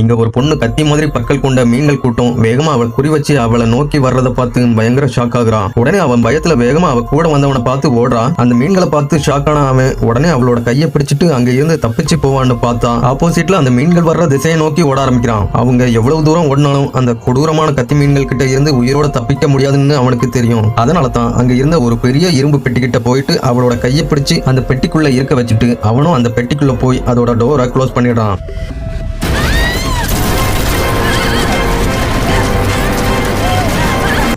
இங்க ஒரு பொண்ணு கத்தி மாதிரி பற்கள் கொண்ட மீன்கள் கூட்டம் வேகமா அவள் குறி வச்சு அவளை நோக்கி வர்றதை பார்த்து பயங்கர ஷாக் ஆகுறான். உடனே அவன் பயத்துல வேகமா அவ கூட வந்தவனை பார்த்து ஓடுறான். அந்த மீன்களை பார்த்து ஷாக் ஆன அவன் உடனே அவளோட கையை பிடிச்சிட்டு அங்க இருந்து தப்பிச்சு போவான்னு பார்த்தான். ஆப்போசிட்ல அந்த மீன்கள் வர்ற திசையை நோக்கி ஓட ஆரம்பிக்கிறான். அவங்க எவ்வளவு தூரம் ஓடினாலும் அந்த கொடூரமான கத்தி மீன்கள் கிட்ட இருந்து உயிரோட தப்பிக்க முடியாதுன்னு அவனுக்கு தெரியும். அதனால தான் அங்க இருந்த ஒரு பெரிய இரும்பு பெட்டி கிட்ட போயிட்டு அவளோட கையை பிடிச்சு அந்த பெட்டிக்குள்ள இருக்க வச்சுட்டு அவனும் அந்த பெட்டிக்குள்ள போய் அதோட டோரை க்ளோஸ் பண்ணிடுறான்.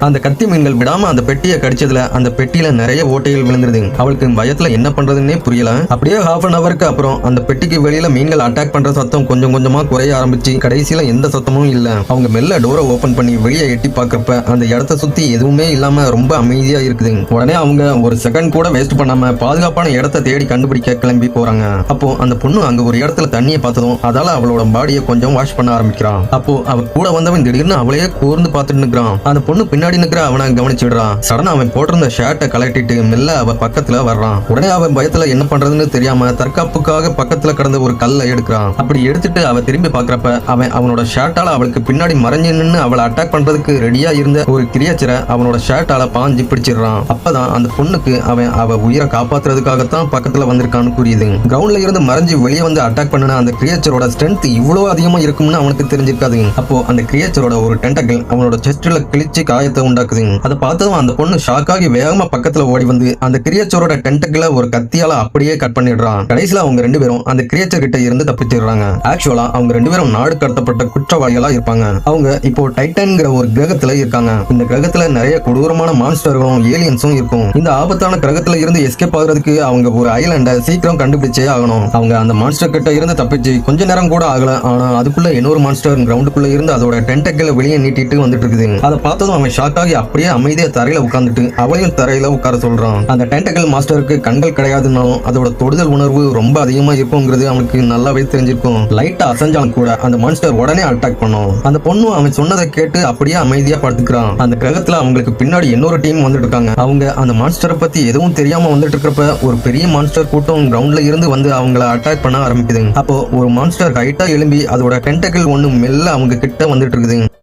அந்த கத்தி மீன்கள் விடாம அந்த பெட்டியை கடிச்சதுல அந்த பெட்டியில நிறைய ஓட்டைகள் விழுந்துருது. அவளுக்கு பயத்துல என்ன பண்றதுன்னே புரியல. அப்படியே ஹாஃப் அன் ஹவருக்கு அப்புறம் அந்த பெட்டிக்கு வெளியில மீன்கள் அட்டாக் பண்ற சத்தம் கொஞ்சம் கொஞ்சமா குறைய ஆரம்பிச்சு கடைசியில எந்த சத்தமும் இல்ல. அவங்க மெல்ல டோரை ஓபன் பண்ணி வெளியே எட்டி பாக்குறப்ப அந்த இடத்த சுத்தி எதுவுமே இல்லாம ரொம்ப அமைதியா இருக்குது. உடனே அவங்க ஒரு செகண்ட் கூட வேஸ்ட் பண்ணாம பாதுகாப்பான இடத்தை தேடி கண்டுபிடிக்க கிளம்பி போறாங்க. அப்போ அந்த பொண்ணு அங்க ஒரு இடத்துல தண்ணியை பார்த்ததும் அதால அவளோட பாடியை கொஞ்சம் வாஷ் பண்ண ஆரம்பிக்கிறான். அப்போ அவ கூட வந்தவன் திடீர்னு அவளையே கூர்ந்து பார்த்துட்டு நிக்கிறான். அந்த பொண்ணு பின்னாடி நிக்கிற அவனை கவனிச்சுடுறான். சடனா அவன் போட்டிருந்த ஷர்ட்டை கலட்டிட்டு மெல்ல அவ பக்கத்துல வர்றான். உடனே அவன் பயத்துல என்ன பண்றதுன்னு தெரியாம தற்காப்புக்காக பக்கத்துல கடந்த ஒரு கல்லை எடுக்கிறான். அப்படி எடுத்துட்டு அவ திரும்பி பாக்குறப்ப அவன் அவனோட ஷர்ட்டால அவளுக்கு பின்னாடி மறைஞ்சு நின்று அவளை அட்டாக் பண்றதுக்கு ரெடியா இருந்த ஒரு கிரியேச்சரை அவனோட ஷர்ட்டால பாஞ்சு பிடிச்சிடுறான். அப்பதான் அந்த பொண்ணுக்கு அவ உயிரை காப்பாத்துறதுக்காகத்தான் பக்கத்துல வந்திருக்கான்னு புரியுது. கிரவுண்ட்ல இருந்து மறைஞ்சு வெளியே வந்து அட்டாக் பண்ண அந்த கிரியேச்சரோட ஸ்ட்ரென்த் இவ்வளவு அதிகமா இருக்கும்னு அவனுக்கு தெரிஞ்சிருக்காது. அப்போ அந்த கிரியேச்சரோட ஒரு டென்டக்கிள் அவனோட செஸ்ட்ல கிழிச்சு காயத்தை உண்டாக்குது. அதை பார்த்ததும் அந்த பொண்ணு ஷாக் ஆகி வேகமா பக்கத்துல ஓடி வந்து அந்த கிரியேச்சரோட டென்டக்கிள ஒரு கத்தியால அப்படியே கட் பண்ணிடுறான். கடைசியில அவங்க ரெண்டு பேரும் அந்த கிரியேச்சர் கிட்ட இருந்து தப்பிச்சிடுறாங்க. ஆக்சுவலா அவங்க ரெண்டு பேரும் நாடு கடத்தப்பட்ட குற்றவாளிகளா இருப்பாங்க. அவங்க இப்போ டைட்டன்ங்கிற ஒரு கிரகத்துல இருக்காங்க. இந்த கிரகத்துல நிறைய கொடூரமான மான்ஸ்டர்களும் ஏலியன்ஸும் இருக்கும். இந்த ஆபத்தான கிரகத்துல இருந்து எஸ்கேப் ஆகுறதுக்கு அவங்க ஒரு ஐலண்ட சீக்கிரம் கண்டுபிடிச்சே ஆகணும். அவங்க அந்த மான்ஸ்டர் கிட்ட இருந்து தப்பிச்சு கொஞ்ச நேரம் கூட ஆகல. ஆனா அதுக்குள்ள இன்னொரு மான்ஸ்டர் கிரவுண்டுக்குள்ள இருந்து அதோட டென்டக்கிள வெளியே நீட்டிட்டு வந்துட்டு இருக்குது. அதை பார்த்ததும் அவன் ஷாக் ஆகி அப்படியே அமைதியா தரையில உட்கார்ந்துட்டு அவளையும் தரையில உட்கார சொல்றான். அந்த டென்டக்கிள் மாஸ்டருக்கு கண்கள் கிடையாதுன்னாலும் அதோட தொடுதல் உணர்வு ரொம்ப அதிகமா இருக்குங்கிறது அவனுக்கு நல்லாவே தெரிஞ்சிருக்கும். லைட்டா அசைஞ்சாலும் கூட அந்த மான்ஸ்டர் உடனே அட்டாக் பண்ணும். அந்த பொண்ணு அவன் சொன்னதை கேட்டு அப்படியே அமைதியா படுத்துக்கிறான். அந்த கிரகத்துல அவங்களுக்கு பின்னாடி இன்னொரு டீம் வந்துட்டு இருக்காங்க. அவங்க அந்த மான்ஸ்டரை பத்தி எதுவும் தெரியாம வந்துட்டு இருக்கிறப்ப ஒரு பெரிய மான்ஸ்டர் கூட்டம் கிரவுண்ட்ல இருந்து வந்து அவங்கள அட்டாக் பண்ண ஆரம்பிக்குது. அப்போ ஒரு மான்ஸ்டர் ஹைட்டா எழும்பி அதோட டென்டக்கிள் ஒண்ணு மெல்ல அவங்க கிட்ட வந்துட்டு இருக்குது.